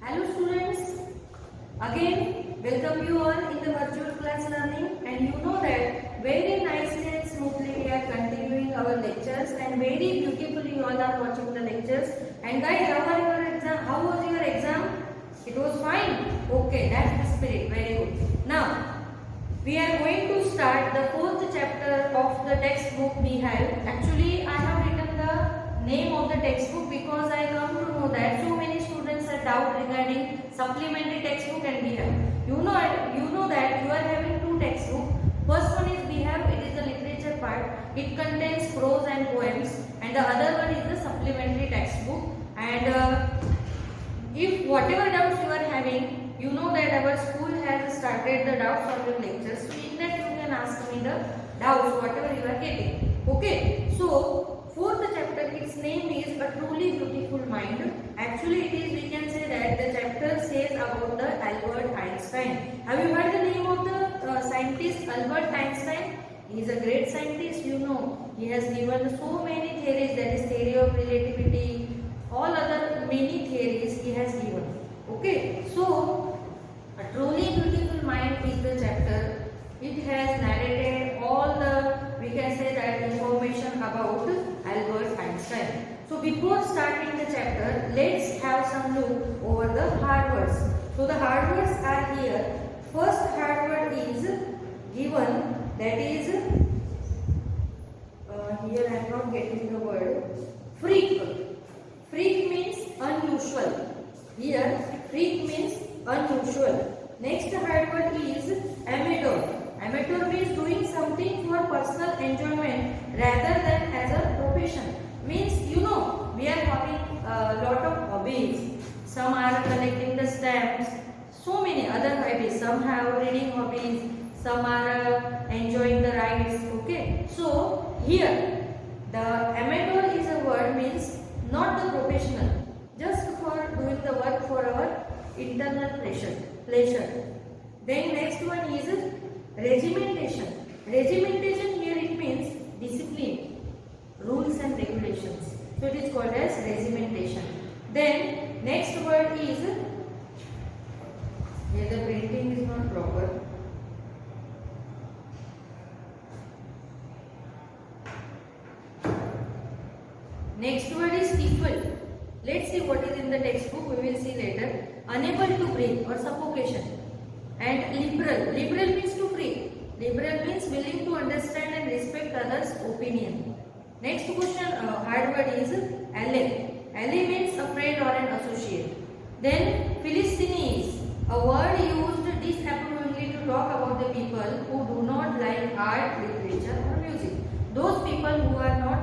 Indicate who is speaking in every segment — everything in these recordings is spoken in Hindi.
Speaker 1: Hello students, again welcome you all in the virtual class learning, and you know that very nicely and smoothly we are continuing our lectures and very beautifully you all are watching the lectures. And guys, how are your exam? How was your exam? It was fine. Okay, that's the spirit. Very good. Now we are going to start the fourth chapter of the textbook we have. Actually, I have written the name of the textbook because I come to know that so many students are doubt regarding supplementary textbook and we have. You know that you are having two textbooks. First one is we have, it is the literature part. It contains prose and poems, and the other one is the supplementary textbook. And if whatever doubts you are having, you know that our school has started the doubt solving lectures. So in that you can ask me the doubts whatever you are getting. Okay. So fourth chapter, its name is A Truly Beautiful Mind. Actually, it is, we can say that the chapter says about the Albert Einstein. Have you heard the name of the scientist Albert Einstein? He is a great scientist. You know, he has given so many theories, that is theory of relativity, all other many theories he has given. Okay, so A Truly Beautiful Mind is the chapter. It has narrated all the, we can say that, information about Albert Einstein. So before starting the chapter, let's have some look over the hard words. So the hard words are here. First hard word is given, that is, here I am not getting the word, freak. Freak means unusual. Here, freak means unusual. Next hard word is amateur. Amateur means doing something for personal enjoyment rather than as a profession. Means, you know, we are having a lot of hobbies. Some are collecting the stamps, so many other hobbies. Some have reading hobbies, some are enjoying the rides. Okay, so here the amateur is a word means not the professional, just for doing the work for our internal pleasure. Then next one is regimentation. Regimentation, here it means discipline, rules and regulations. So it is called as regimentation. Then next word is, here the printing is not proper. Next word is stifle. Let's see what is in the textbook, we will see later. Unable to breathe or suffocation. And liberal. Liberal means to free. Liberal means willing to understand and respect others' opinion. Next question, hard word is ally. Ally means a friend or an associate. Then Philistines, a word used disapprovingly to talk about the people who do not like art, literature or music. Those people who are not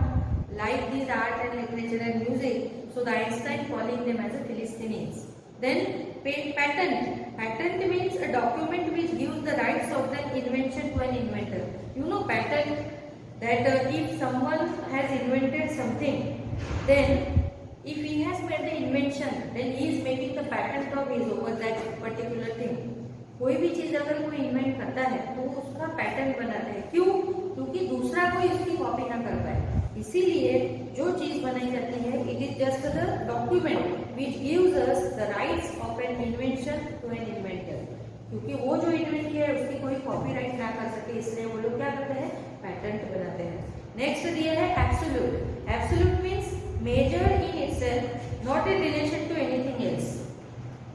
Speaker 1: like these art and literature and music, so the Einstein calling them as a Philistines. Then patent. Patent means a document which gives the rights of the invention to an inventor. You know patent, that if someone has invented something, then if he has made the invention, then he is making the patent of his over that particular thing. कोई भी चीज अगर कोई इन्वेंट करता है तो उसका पैटेंट बनाते हैं. क्यों? क्योंकि दूसरा कोई उसकी कॉपी ना कर पाए. इसीलिए जो चीज बनाई जाती है, it is just the document which gives us the rights of an invention to an inventor. क्योंकि वो जो इन्वेंट किया है उसकी कोई कॉपीराइट ना कर सके, इसलिए वो लोग क्या करते हैं, पैटेंट बनाते हैं. नेक्स्ट दिया है absolute. Absolute means measure in itself, not in relation to anything else.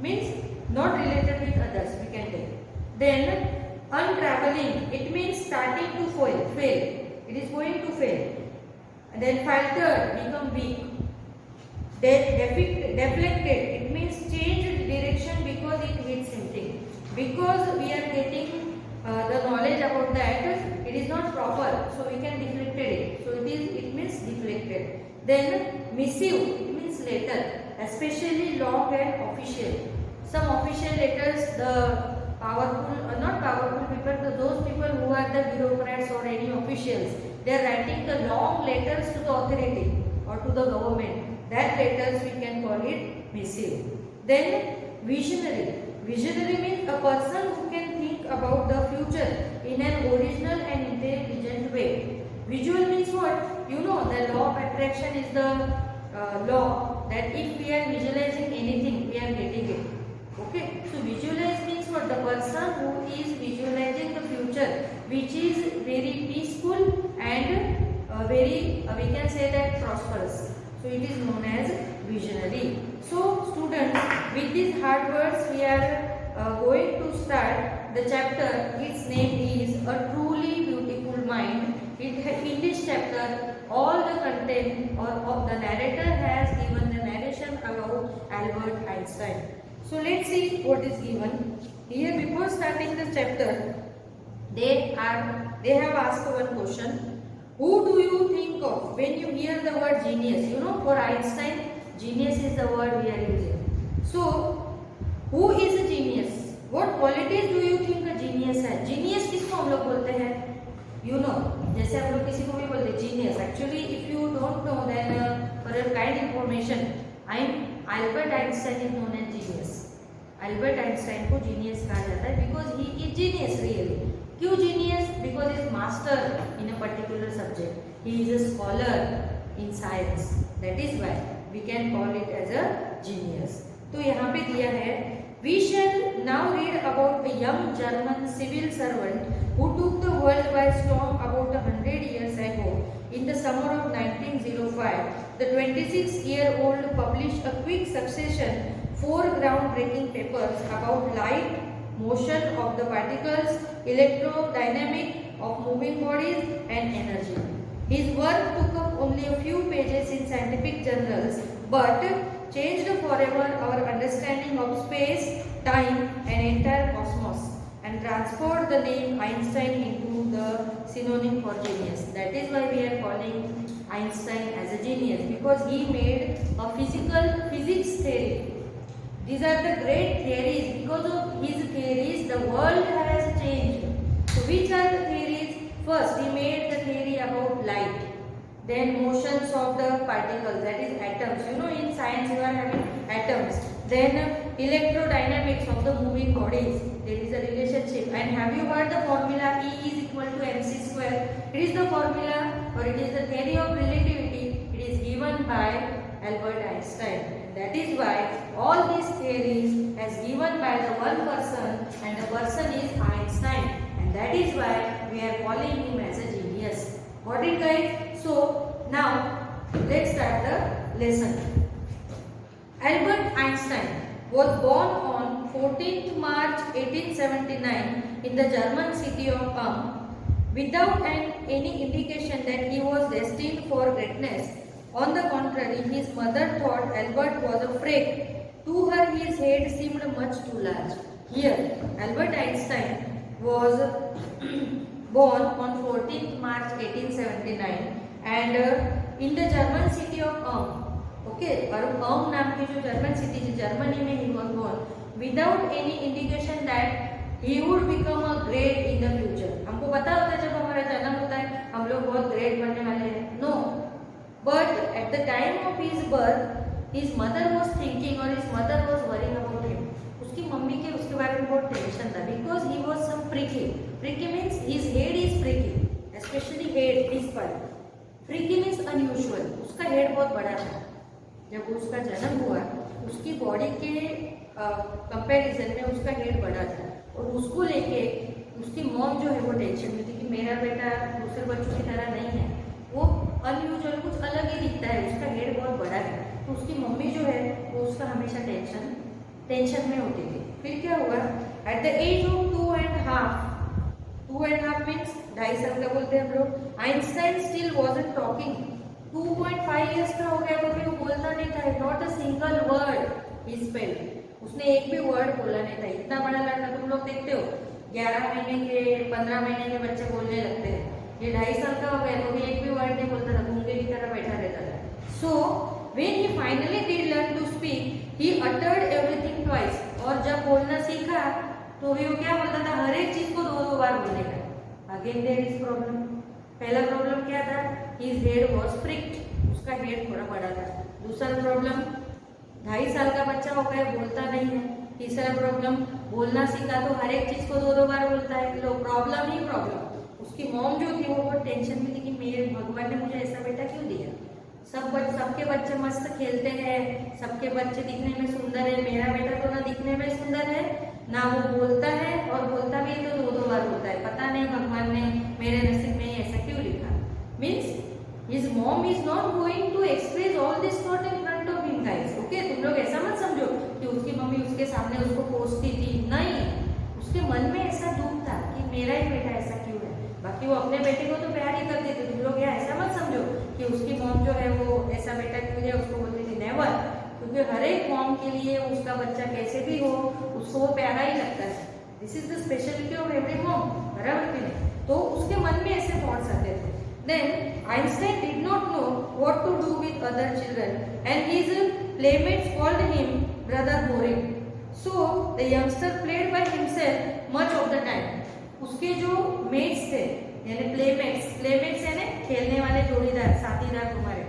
Speaker 1: Means not related with others, we can take. Then untraveling, it means starting to fail. It is going to fail. And then faltered, become weak. Deflected, it means change direction because it hits something. Because we are getting the knowledge about that, it is not proper, so we can deflected it. So it means deflected. Then missive, it means letter, especially long and official. Some official letters, the powerful, not powerful people, those people who are the bureaucrats or any officials, they are writing the long letters to the authority or to the government. That letters we can call it missive. Then visionary. Visionary means a person who can think about the future in an original and intelligent way. Visual means what? You know, the law of attraction is the law that if we are visualizing anything, we are getting it. we can say that prosperous. So it is known as visionary. So students, with these hard words we are going to start the chapter. Its name is A Truly Beautiful Mind. In this chapter, all the content or of the narrator has given the narration about Albert Einstein. So let's see what is given here. Before starting the chapter, they have asked one question. Who do you think of when you hear the word genius? You know, for Einstein, genius is the word we are using. So, who is a genius? What qualities do you think a genius has? Genius किसको हम लोग बोलते हैं? You know, जैसे हम लोग किसी को भी बोलते हैं genius. Actually, if you don't know, then for your kind information, Albert Einstein is known as genius. Albert Einstein को genius कहा जाता है because he is genius really. क्यों genius? Because he is master in a particular subject. He is a scholar in science. That is why we can call it as a genius. तो यहाँ पे दिया है, we shall now read about a young German civil servant who took the world by storm about 100 years ago. In the summer of 1905, the 26-year-old published a quick succession 4 groundbreaking papers about light, motion of the particles, electrodynamics of moving bodies and energy. His work took up only a few pages in scientific journals but changed forever our understanding of space, time and entire cosmos and transferred the name Einstein into the synonym for genius. That is why we are calling Einstein as a genius, because he made a physics theory. These are the great theories. Because of his theories, the world has changed. So which are the theories? First, he made the theory about light. Then motions of the particles, that is atoms. You know, in science you are having atoms. Then electrodynamics of the moving bodies. There is a relationship. And have you heard the formula E is equal to mc square? It is the formula, or it is the theory of relativity. It is given by Albert Einstein. That is why all these theories has given by the one person, and the person is Einstein, and that is why we are calling him as a genius. Got it, guys? So now let's start the lesson. Albert Einstein was born on 14th March 1879 in the German city of Ulm without any indication that he was destined for greatness. On the contrary, his mother thought Albert was a freak. To her, his head seemed much too large. Here, Albert Einstein was born on 14th March 1879 and in the German city of Ulm. Okay, और Ulm नाम की जो German city है, Germany में he was born without any indication that he would become a great in the future. हमको पता होता है जब हमारा जन्म होता है हम लोग बहुत great बनने वाले हैं. No. But at the time of his birth, his mother was thinking or his mother was worrying about him. उसकी मम्मी के उसके बारे में बहुत टेंशन था because he was some freaky. Freaky means his head is freaky, especially head this part. Freaky means unusual. उसका head बहुत बड़ा था. जब उसका जन्म हुआ, उसकी बॉडी के कंपैरिजन में उसका हेड बड़ा था और उसको लेके उसकी मॉम जो है वो टेंशन में थी कि मेरा बेटा दूसरे बच्चों की तरह नहीं है, वो अनयूजुअल कुछ अलग ही दिखता है, उसका हेड बहुत बड़ा है. तो उसकी मम्मी जो है वो उसका हमेशा टेंशन में होती थी. फिर क्या हुआ, at the age of 2.5 means 2.5 साल का बोलते हैं हम लोग, Einstein still wasn't talking. 2.5 years का हो गया तो भी वो बोलता नहीं था. Not a single word he spelled. उसने एक भी वर्ड बोला नहीं था. इतना बड़ा लड़का, तुम लोग देखते हो 11 महीने के 15 महीने के बच्चे बोलने लगते हैं. ये 2.5 साल का हो गया तो भी एक भी वर्ड नहीं बोलता था, गूंगे की तरह बैठा रहता था. So when he finally did learn to speak he uttered everything twice. और जब बोलना सीखा तो भी वो क्या बोलता था, हर एक चीज को 2 बार बोलेगा. Again there is problem. पहला प्रॉब्लम क्या था, हिज हेड वाज फ्रिक्ड, उसका हेड थोड़ा बड़ा था. दूसरा प्रॉब्लम 2.5 साल का बच्चा हो गया, बोलता नहीं है. तीसरा प्रॉब्लम, बोलना सीखा तो हर एक चीज को 2 बार बोलता है. लो प्रॉब्लम ही प्रॉब्लम. उसकी मॉम जो थी वो बहुत टेंशन में थी कि मेरे भगवान ने मुझे ऐसा बेटा क्यों दिया. सबके बच्चे मस्त खेलते हैं, सबके बच्चे दिखने में सुंदर है, मेरा बेटा तो ना दिखने में सुंदर है ना वो बोलता है, और बोलता भी तो 2 बार बोलता है. पता नहीं भगवान ने मेरे नसीब में ऐसा क्यों लिखा. Means His mom is not going to express all this thought in front of him, guys. Okay, तुम लोग ऐसा मत समझो कि उसकी मम्मी उसके सामने उसको कोसती थी, नहीं, उसके मन में ऐसा दुख था कि मेरा ही बेटा ऐसा क्यों है। बाकी वो अपने बेटे को तो प्यार ही करती थी, तुम लोग ऐसा मत समझो कि उसकी मॉम जो है वो ऐसा बेटा क्यों है उसको बोलती थी, नेवर, क्योंकि हर एक मॉम के लिए उसका बच्चा कैसे भी हो उसको वो प्यारा ही लगता है। This is the speciality of every mom, बराबर कि नहीं? तो उसके मन में ऐसे थॉट्स आते थे। Then Einstein did not know what to do with other children, and his playmates called him brother boring. So the youngster played by himself much of the time. उसके जो mates थे, यानी playmates यानी खेलने वाले जोड़ीदार, साथीदार तुम्हारे,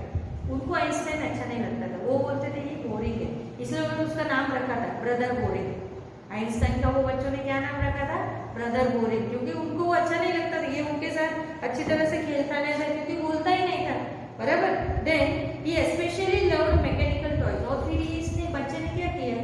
Speaker 1: उनको आइंस्टाइन अच्छा नहीं लगता था। वो बोलते थे ये बोरिंग है, इसलिए उन्होंने उसका नाम रखा था ब्रदर बोरिंग। आइंस्टाइन का वो बच्चों ने क्या नाम रखा था? ब्रदर बोरिंग, क्योंकि उनको वो अच्छा नहीं लगता था, ये उनके साथ अच्छी तरह से खेलता नहीं था, क्योंकि बोलता ही नहीं था, बराबर। Then he specially loved mechanical toys. और फिर इसने बच्चे ने क्या किया,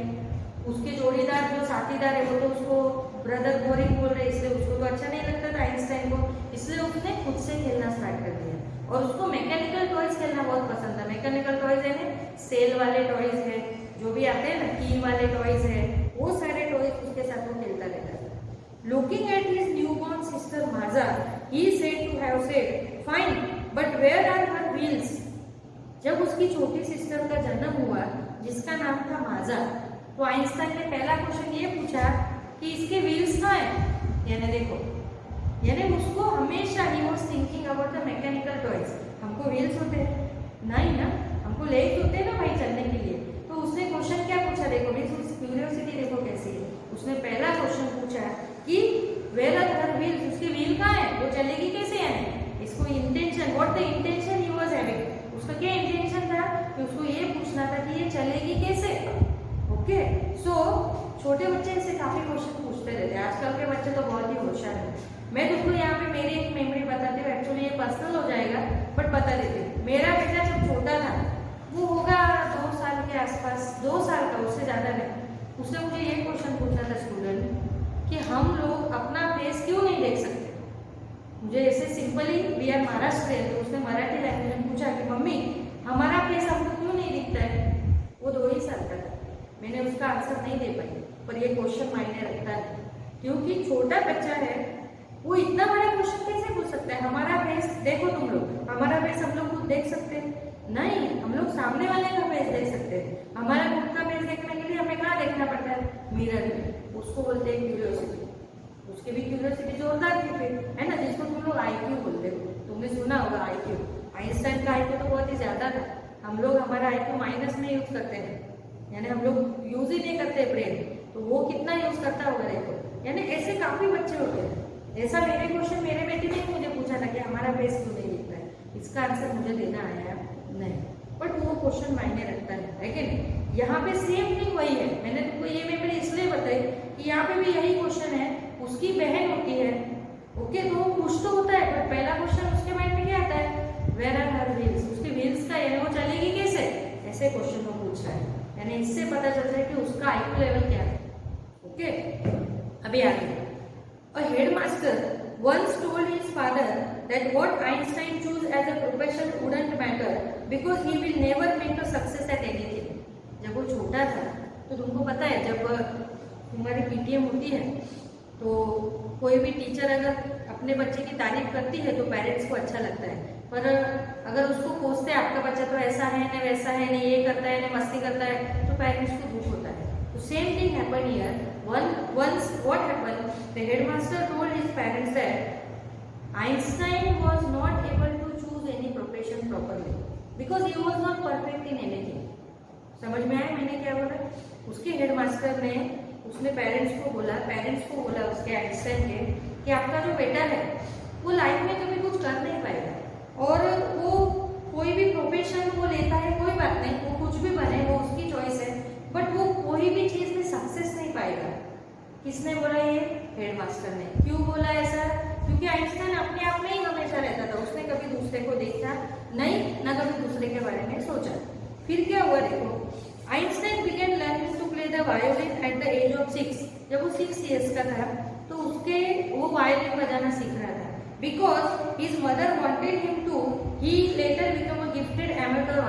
Speaker 1: उसके जोड़ीदार जो साथीदार है वो तो उसको ब्रदर बोरिंग बोल रहे, इसलिए उसको तो अच्छा नहीं लगता था आइंस्टाइन को, इसलिए उसने खुद से खेलना स्टार्ट कर दिया। और उसको मैकेनिकल टॉयज खेलना बहुत पसंद था। मैकेनिकल टॉयज है सेल वाले टॉयज है, जो भी आते हैं ना, की वाले टॉयज है, वो सारे टॉयज उसके साथ वो खेलता रहता था। Looking at his newborn sister Maza, he said to have said, "Fine, but where are her wheels?" जब उसकी छोटी सिस्टर का जन्म हुआ जिसका नाम था माजा, तो आइंस्टाइन ने पहला क्वेश्चन ये पूछा कि इसके व्हील्स कहाँ हैं। यानी देखो, यानी उसको हमेशा he was thinking about the mechanical toys. हमको व्हील्स होते हैं नहीं ना, हमको लेग्स होते हैं ना भाई चलने के लिए। तो उसने क्वेश्चन क्या पूछा, देखो क्यूरियोसिटी देखो कैसी है। उसने पहला क्वेश्चन पूछा कि वेयर आर हर व्हील्स, उसके व्हील कहाँ है, वो चलेगी कैसे। यानी इसको intention, what the intention he was having, उसका क्या इंटेंशन था कि उसको ये पूछना था कि ये चलेगी कैसे। ओके, सो छोटे बच्चे से काफी क्वेश्चन पूछते रहते हैं। आजकल के बच्चे तो बहुत ही होशियार है। मैं तुमको यहाँ पे मेरी एक मेमोरी बताती हूँ, एक्चुअली ये पर्सनल हो जाएगा बट बता देती हूँ। मेरा बेटा जब छोटा था, वो होगा 2 साल के आसपास, 2 साल का, उससे ज्यादा नहीं। उसने मुझे ये क्वेश्चन पूछा था स्टूडेंट कि हम लोग अपना फेस क्यों नहीं देख सकते। मुझे ऐसे सिंपली, वी आर महाराष्ट्र, तो उसने मराठी लैंग्वेज में पूछा कि मम्मी हमारा फेस हमको क्यों नहीं दिखता है। वो 2 ही साल का था। मैंने उसका आंसर नहीं दे पाई, पर ये क्वेश्चन मायने रखता है, क्योंकि छोटा बच्चा है, वो इतना बड़ा क्वेश्चन कैसे पूछ सकता है। हमारा फेस देखो तुम लोग, हमारा फेस हम लोग खुद देख सकते हैं नहीं, हम लोग सामने वाले का फेस देख सकते हैं। हमारा खुद का फेस देखने के लिए हमें कहाँ देखना पड़ता है, मिरर में। उसको बोलते हैं क्यूरियोसिटी। उसकी भी क्यूरियोसिटी जोरदार थी फिर, है ना, जिसको तुम लोग आईक्यू बोलते हो। तुमने सुना होगा आईक्यू। आइंस्टाइन का आईक्यू तो बहुत ही ज्यादा था। हम लोग हमारा आईक्यू माइनस में यूज करते हैं, यानी हम लोग यूज ही नहीं करते ब्रेन, तो वो कितना यूज करता होगा देखो। यानी ऐसे काफी बच्चे होते हैं। ऐसा मेरे क्वेश्चन मेरे बेटे ने मुझे पूछा था कि हमारा फेस क्यों नहीं दिखता है, इसका आंसर मुझे देना आया नहीं, बट वो क्वेश्चन मायने रखता है कि नहीं। यहाँ पे सेम थिंग वही है। मैंने तुमको ये मेमोरी इसलिए बताई कि यहाँ पे भी यही क्वेश्चन है। उसकी बहन होती है, ओके, तो वो कुछ तो होता है, पर पहला क्वेश्चन उसके माइंड में क्या आता है, वेयर आर हर व्हील्स, उसके व्हील्स का, यानी वो चलेगी कैसे, ऐसे क्वेश्चन वो पूछ रहा है। यानी इससे पता चलता है कि उसका आईक्यू लेवल क्या है। ओके, अभी आगे। A headmaster once told his father that what Einstein chose as a profession wouldn't matter because he will never make a success at anything. जब वो छोटा था तो तुमको पता है, जब तुम्हारी पीटीएम होती है तो कोई भी टीचर अगर अपने बच्चे की तारीफ करती है तो पेरेंट्स को अच्छा लगता है, पर अगर उसको कोसते आपका बच्चा तो ऐसा है ना वैसा है ना, ये करता है ना मस्ती करता है, तो पेरेंट्स को दुख होता है। तो same thing happen here. Once what happened, the headmaster told his parents that Einstein was not able to choose any profession properly because he was not perfect in anything. समझ में आया मैंने क्या बोला? उसके हेडमास्टर ने, उसने पेरेंट्स को बोला उसके आइंस्टाइन के कि आपका जो बेटा है वो लाइफ में कभी कुछ कर नहीं पाएगा, और वो कोई भी प्रोफेशन वो लेता है कोई बात नहीं, वो कुछ भी बने, वो उसकी चॉइस है, बट वो कोई भी चीज में सक्सेस नहीं पाएगा। किसने बोला ये? हेडमास्टर ने। क्यों बोला ऐसा? क्योंकि आइंस्टाइन अपने आप में ही हमेशा रहता था, उसने कभी दूसरे को देखा नहीं, ना कभी दूसरे के बारे में सोचा। फिर क्या हुआ देखो, Einstein began learning to play the violin at the age of 6। जब वो 6 इयर्स का था तो वो वायोलिन बजाना सीख रहा था। Because his mother wanted him to, he later became a gifted amateur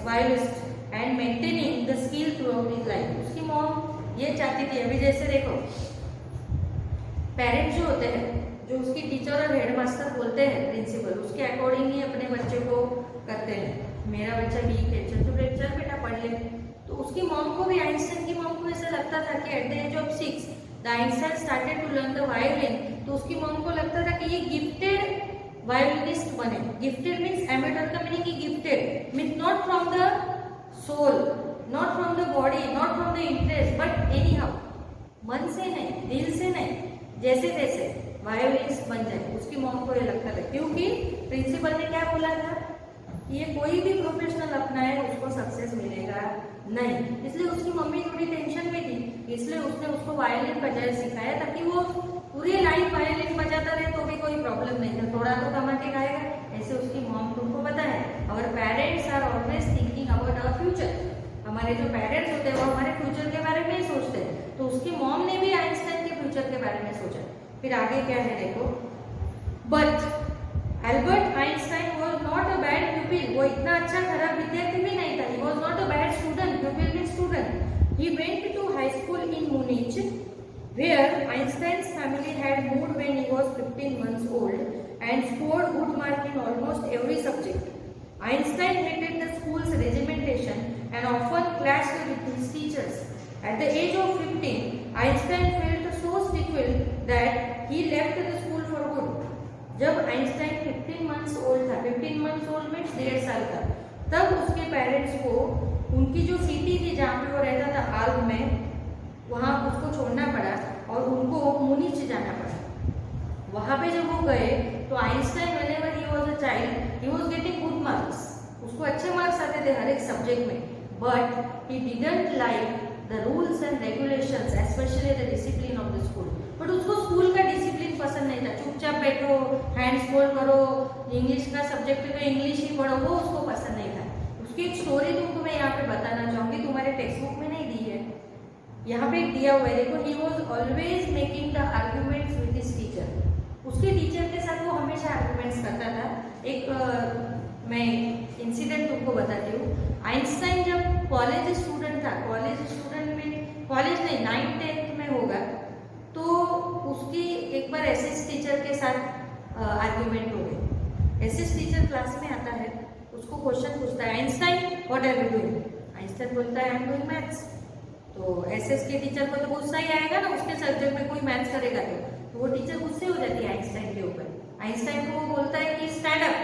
Speaker 1: violist and maintaining the skill throughout his life. उसकी मॉम ये चाहती थी, अभी जैसे देखो पेरेंट्स जो होते हैं, जो उसकी टीचर और हेडमास्टर बोलते हैं प्रिंसिपल, उसके अकॉर्डिंग ही अपने बच्चे को करते हैं. मेरा बच्चा वीक है, चल बेटा पढ़ ले. तो उसकी मॉम को भी, आइंस्टाइन की मॉम को ऐसा लगता था कि at the age of 6 the Einstein started to learn the violin. तो उसकी मॉम को लगता था कि ये गिफ्टेड वायलिनिस्ट बने. गिफ्टेड मीन्स एमेटर का मीनिंग कि gifted means not from the soul, not from the body, not from the interest, but anyhow, मन से नहीं, दिल से नहीं, जैसे तैसे वायलिनिस्ट बन जाए. उसकी मॉम को ये लगता था, क्योंकि प्रिंसिपल ने क्या बोला था, ये कोई भी प्रोफेशनल अपनाए उसको सक्सेस मिलेगा नहीं. इसलिए उसकी मम्मी थोड़ी टेंशन में थी, इसलिए उसने उसको वायलिन बजाना सिखाया ताकि वो पूरी लाइफ वायलिन बजाता रहे तो भी कोई प्रॉब्लम नहीं था, थोड़ा तो कमा के खाएगा. ऐसे उसकी मॉम तुमको पता है, our parents are always thinking about our future. हमारे जो पेरेंट्स होते हैं वो हमारे फ्यूचर के बारे में ही सोचते हैं. तो उसकी मॉम ने भी आइंस्टाइन के फ्यूचर के बारे में सोचा. फिर आगे क्या है देखो, but Albert Einstein was not a bad pupil. वो इतना अच्छा खराब विद्यार्थी भी नहीं था. He was not a bad student. Pupil means student. He went to high school in Munich, where Einstein's family had moved when he was 15 months old and scored good mark in almost every subject. Einstein hated the school's regimentation and often clashed with his teachers. At the age of 15, Einstein felt so stifled that he left the school for good. जब आइंस्टाइन 15 मंथ्स ओल्ड था, 15 मंथ्स ओल्ड मीन्स 1.5 साल का, तब उसके पेरेंट्स को उनकी जो सिटी थी जहाँ पे वो रहता था आल्ब में, वहाँ उसको छोड़ना पड़ा और उनको मुनिच जाना पड़ा. वहाँ पे जब वो गए तो Einstein whenever he was a child he was getting good marks. उसको अच्छे मार्क्स आते थे हर एक सब्जेक्ट में, but he didn't like the rules and regulations, especially the discipline of the school. But उसको स्कूल का डिसिप्लिन पसंद नहीं था. चुपचाप बैठो, हैंड्स फोल्ड करो, इंग्लिश का सब्जेक्ट तो इंग्लिश ही पढ़ो, वो उसको पसंद नहीं था. उसकी एक स्टोरी तुमको मैं यहाँ पे बताना चाहूंगी, तुम्हारे टेक्स्ट बुक में नहीं दी है, यहाँ पे दिया हुआ है देखो. He was always making the arguments with his teacher. उसके टीचर के साथ वो हमेशा आर्ग्यूमेंट्स करता था. एक मैं इंसिडेंट तुमको बताती हूँ. आइंस्टाइन जब कॉलेज स्टूडेंट था, कॉलेज नहीं 9th-10th में होगा, तो उसकी एक बार एसएस टीचर के साथ आर्ग्यूमेंट हो गई. एसएस टीचर क्लास में आता है, उसको क्वेश्चन पूछता है, Einstein what are you doing. Einstein बोलता है आई एम डूइंग मैथ्स. तो एसएस के टीचर को तो गुस्सा ही आएगा ना, उसके सब्जेक्ट में कोई मैथ्स करेगा तो वो टीचर गुस्से हो जाती है आइंस्टाइन के ऊपर. आइंस्टाइन को वो बोलता है कि स्टैंड अप.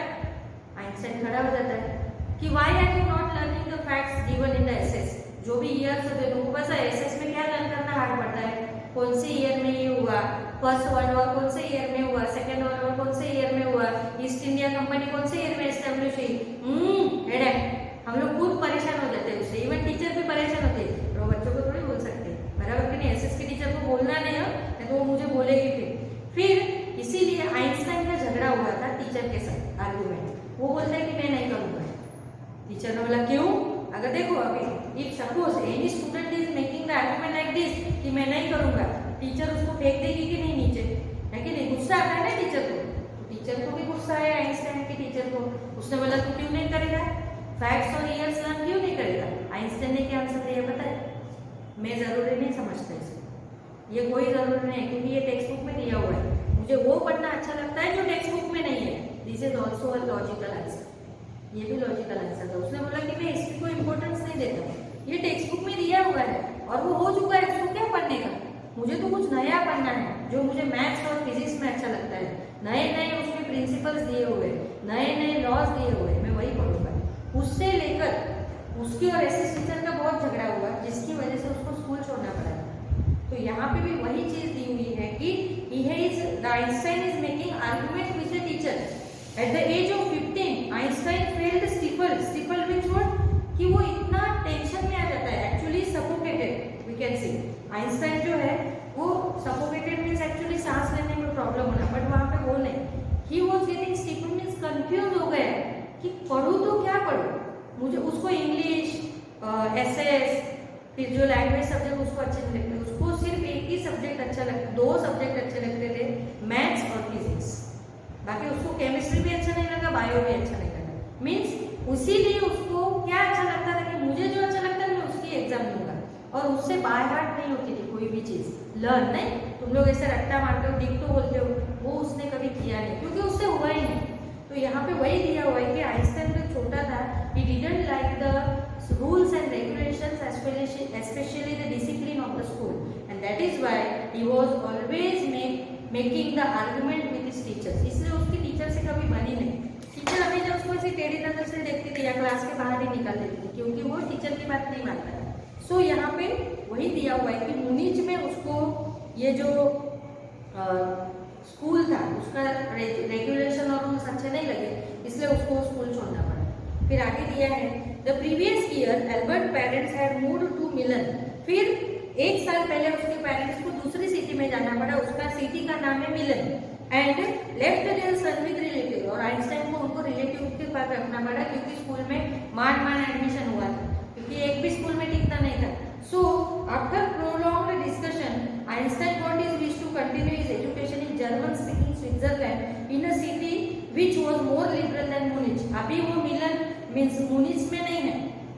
Speaker 1: आइंस्टाइन खड़ा हो जाता है कि why are you not learning the facts given in the SS. जो भी ईयर्स होते हैं तुमको पता है एसएस में क्या लर्न करना हार्ड पड़ता है. कौन से ईयर में ये हुआ, फर्स्ट वर्ल्ड वॉर कौन से ईयर में हुआ, सेकेंड वर्ल्ड वॉर कौन से ईयर में हुआ, ईस्ट इंडिया कंपनी कौन से ईयर में एस्टेब्लिश हुई. हेडेक. हम लोग खुद परेशान हो जाते हैं उससे, इवन टीचर भी परेशान होते हैं. तो बच्चों को थोड़ी बोल सकते हैं, बराबर कि नहीं. एसएस के टीचर को बोलना नहीं है तो वो मुझे बोलेगी. फिर इसीलिए आइंस्टाइन का झगड़ा हुआ था टीचर के साथ, आर्गुमेंट. वो बोलता है कि मैं नहीं करूंगा. टीचर ने बोला क्यों. अगर देखो अभी if suppose any student is making the argument like this कि मैं नहीं करूंगा, टीचर उसको फेंक देगी कि नहीं नीचे, है कि नहीं. गुस्सा आता है ना टीचर को. तो टीचर को भी गुस्सा है आइंस्टाइन के टीचर को. उसने बोला तू क्यों नहीं करेगा, फैक्ट्स और ईयर्स लर्न क्यों नहीं करेगा. आइंस्टाइन ने क्या आंसर दिया पता है, मैं जरूरी नहीं समझता इसे, ये कोई जरूरी नहीं है क्योंकि ये टेक्स्ट बुक में दिया हुआ है. मुझे वो पढ़ना अच्छा लगता है जो टेक्स्ट बुक में नहीं है. This is also a logical answer. ये भी लॉजिकल आंसर था. उसने बोला कि मैं इसकी कोई इंपॉर्टेंस नहीं देता, ये टेक्स्ट बुक में दिया हुआ है और वो हो चुका है, उसको क्या पढ़ने का. मुझे तो कुछ नया पढ़ना है जो मुझे मैथ्स और फिजिक्स में अच्छा लगता है. नए नए उसमें प्रिंसिपल्स दिए हुए, नए नए लॉज दिए हुए, मैं वही पढ़ूंगा. उससे लेकर उसकी और एसएस टीचर का बहुत झगड़ा हुआ जिसकी वजह से उसको स्कूल छोड़ना पड़ा. तो यहाँ पे भी वही चीज दी हुई है कि Einstein is making argument with the teacher. At the age of 15, Einstein felt stifled. Stifled means what? कि वो इतना टेंशन में आ जाता है, actually suffocated we can say. Einstein जो है वो सफोकेटेड मीन्स एक्चुअली सांस लेने में प्रॉब्लम होना, बट वहाँ पे वो नहीं. He was getting stifled means confuse हो गया कि पढ़ूँ तो क्या पढ़ूँ. मुझे उसको इंग्लिश, एसएस, फिर जो लैंग्वेज सब्जेक्ट उसको अच्छे नहीं लगते. उसको सिर्फ एक ही सब्जेक्ट अच्छा लगता, 2 सब्जेक्ट अच्छे लगते थे, मैथ्स और फिजिक्स. बाकी उसको केमिस्ट्री भी अच्छा नहीं लगा, बायो भी अच्छा नहीं लगा। मीन्स उसीलिए उसको क्या अच्छा लगता था कि मुझे जो अच्छा लगता है मैं उसकी एग्जाम दूंगा, और उससे बाय हार्ट नहीं होती थी कोई भी चीज लर्न। नहीं, तुम लोग ऐसे रट्टा मारते हो, डिक्टो बोलते हो, वो उसने कभी किया नहीं क्योंकि उससे हुआ ही नहीं। तो यहाँ पे वही दिया हुआ है कि आइंस्टाइन जब छोटा था, he didn't like the rules and regulations, especially the discipline of the school, and that is why he was always making the argument with his teachers. इसलिए उसकी टीचर से कभी बनी नहीं। टीचर हमेशा उसको ऐसी टेढ़ी नजर से देखती थी या क्लास के बाहर ही निकाल देती थी क्योंकि वो टीचर की बात नहीं मानता है। सो यहाँ पे वही दिया हुआ है कि मुनीच में उसको ये जो स्कूल था उसका रेगुलेशन और रूल्स अच्छे नहीं लगे, इसलिए उसको स्कूल छोड़ना पड़ा। फिर आगे दिया है the previous year Albert parents had moved to Milan. फिर एक साल पहले उसके पेरेंट्स को दूसरी सिटी में जाना पड़ा, उसका सिटी का नाम है Milan, and left their son with relative. और आइंस्टाइन को उनको रिलेटिव के पास रखना पड़ा क्योंकि स्कूल में मान एडमिशन हुआ था, क्योंकि एक भी स्कूल में टिकता नहीं था। So after prolonged discussion Einstein got his wish to continue his education in German speaking Switzerland in a city which was more liberal than Munich. अभी वो मिलन मींस मुनिच में नहीं है,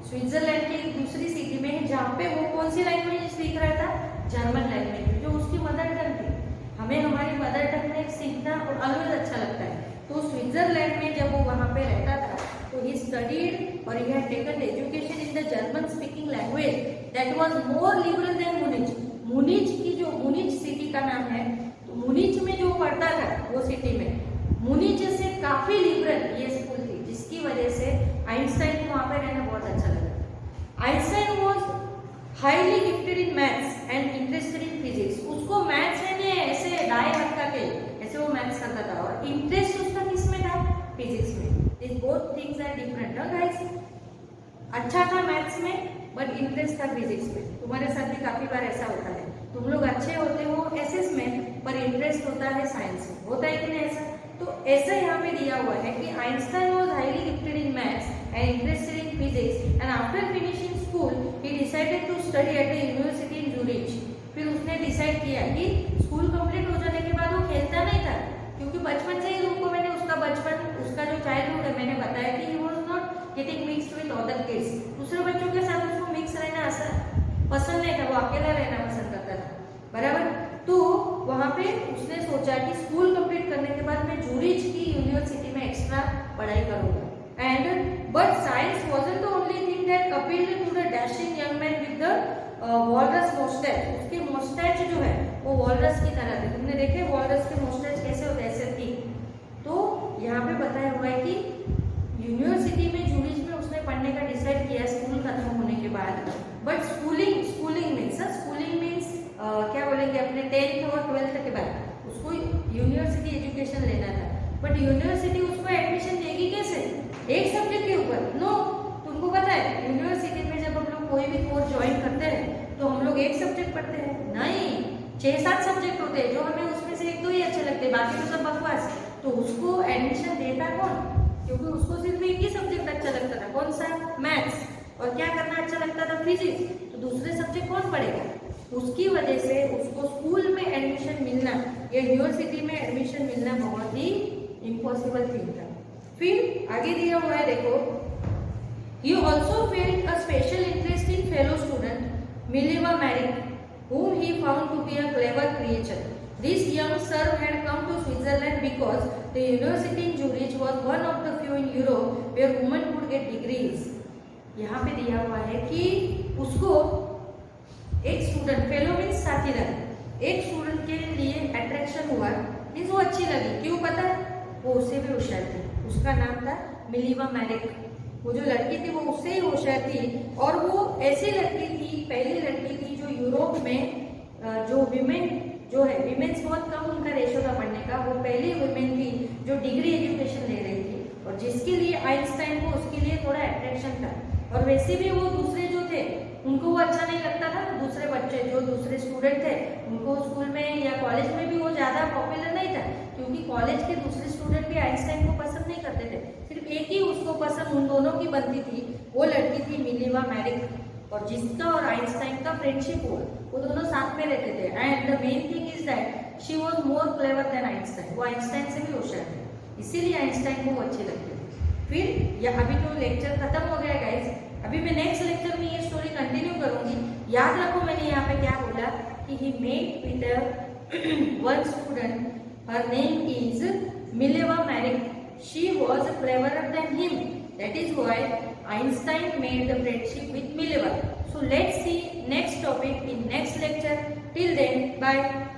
Speaker 1: स्विट्जरलैंड की एक दूसरी सिटी में है जहाँ पे वो कौन सी लैंग्वेज सीख रहा था, जर्मन लैंग्वेज, जो उसकी मदर टंग थी। हमें हमारी मदर टंग में सीखना और अलग अच्छा लगता है। तो स्विट्जरलैंड में जब वो वहाँ पे रहता था तो ही स्टडीड और he had taken education in the German speaking language that was more liberal than Munich. Munich की जो मुनिच सिटी का नाम है, तो मुनिच में जो पढ़ता था वो सिटी में मुनिच से काफी लिबरल ये स्कूल थी, जिसकी वजह से आइंस्टाइन को वहाँ पे रहना बहुत अच्छा लगा। Einstein was highly gifted in maths and interested in physics. उसको मैथ्स में ऐसे डाई हटका के ऐसे वो मैथ्स करता था, और इंटरेस्ट उसका किस में था, फिजिक्स में। This both things are different guys. अच्छा था मैथ्स में बट इंटरेस्ट था फिजिक्स में। तुम्हारे साथ भी काफी बार ऐसा होता है, तुम लोग अच्छे होते हो एसएस में पर इंटरेस्ट होता है साइंस में, होता है कि नहीं ऐसा। तो ऐसा यहाँ पे दिया हुआ है कि Einstein was highly gifted in maths and interested in physics and after finishing school he decided to study at the university in Zurich. फिर उसने डिसाइड किया कि स्कूल कंप्लीट हो जाने के बाद वो खेलता नहीं था, क्योंकि बचपन से ही तुमको मैंने उसका बचपन, उसका जो चाइल्डहुड है मैंने बताया कि he was not getting mixed with other kids. दूसरे बच्चों के साथ उसको मिक्स रहना पसंद नहीं था, वो अकेला रहना पसंद करता था, बराबर। तो वहाँ पे उसने सोचा कि स्कूल कंप्लीट करने के बाद मैं जूरिच की यूनिवर्सिटी में एक्स्ट्रा पढ़ाई करूंगा। And but science wasn't the only thing that appealed to the dashing young man with the walrus moustache. उसके मोस्टैच जो है वो वॉलरस की तरह थे। तुमने देखे वॉलरस के मोस्टैच कैसे होते हैं, ऐसे थी। तो यहाँ पे बताया हुआ है कि यूनिवर्सिटी में जूरिच में उसने पढ़ने का डिसाइड किया स्कूल खत्म होने के बाद। बट स्कूलिंग मीन्स क्या बोलेंगे, अपने 10th और 12th के बाद उसको यूनिवर्सिटी एजुकेशन लेना था। बट यूनिवर्सिटी उसको एडमिशन देगी कैसे, एक सब्जेक्ट के ऊपर? नो, तुमको पता है यूनिवर्सिटी में जब हम लोग कोई भी कोर्स ज्वाइन करते हैं तो हम लोग एक सब्जेक्ट पढ़ते हैं, नहीं 6-7 सब्जेक्ट होते हैं, जो हमें उसमें से 1-2 ही अच्छे लगते हैं, बाकी तो सब बकवास। तो उसको एडमिशन देता कौन, क्योंकि उसको सिर्फ एक ही सब्जेक्ट अच्छा लगता था, कौन सा, मैथ्स, और क्या करना अच्छा लगता था, फिजिक्स। तो दूसरे सब्जेक्ट कौन पढ़ेगा? उसकी वजह से उसको स्कूल में एडमिशन मिलना या यूनिवर्सिटी में एडमिशन मिलना बहुत ही इम्पॉसिबल थिंग था। फिर आगे दिया हुआ है देखो, he also felt a special interest in fellow student Mileva Maric, whom he found to be a clever creature. This young sir had come to Switzerland because the university in Zurich was one of the few in Europe where women could get degrees. यहाँ पे दिया हुआ है कि उसको एक स्टूडेंट, फेलो मीन्स साथीदार, एक स्टूडेंट के लिए अट्रैक्शन हुआ, मीन्स वो अच्छी लगी। क्यों पता? वो उससे भी होशियार थी, उसका नाम था मिलीवा मैरिक। वो जो लड़की थी वो उससे ही होशियार थी, और वो ऐसी लड़की थी, पहली लड़की थी जो यूरोप में जो विमेन जो है, विमेन्स बहुत कम उनका रेशो था पढ़ने का, वो पहली वुमेन थी जो डिग्री एजुकेशन ले रही थी, और जिसके लिए आइंस्टाइन को उसके लिए थोड़ा अट्रैक्शन था। और वैसे भी वो दूसरे जो थे उनको वो अच्छा नहीं लगता था, दूसरे बच्चे जो दूसरे स्टूडेंट थे उनको स्कूल में या कॉलेज में भी वो ज़्यादा पॉपुलर नहीं था, क्योंकि कॉलेज के दूसरे स्टूडेंट भी आइंस्टाइन को पसंद नहीं करते थे, सिर्फ एक ही उसको पसंद उन दोनों की बनती थी, वो लड़की थी मिलीवा मैरिक, और जिसका और आइंस्टाइन का फ्रेंडशिप हुआ, वो दोनों साथ में रहते थे। And the main thing is that she was more clever than Einstein, वो आइंस्टाइन से भी होशियार थे। इसीलिए आइंस्टाइन को वो अच्छे लगते थे। फिर या अभी तो लेक्चर खत्म हो गया गाइस, अभी मैं नेक्स्ट लेक्चर में ये स्टोरी कंटिन्यू करूंगी। याद रखो मैंने यहाँ पे क्या बोला कि he met with one student, her name is Mileva Maric, she was cleverer than him, that is why Einstein made the friendship with Mileva. So let's see next topic in next lecture. Till then, bye.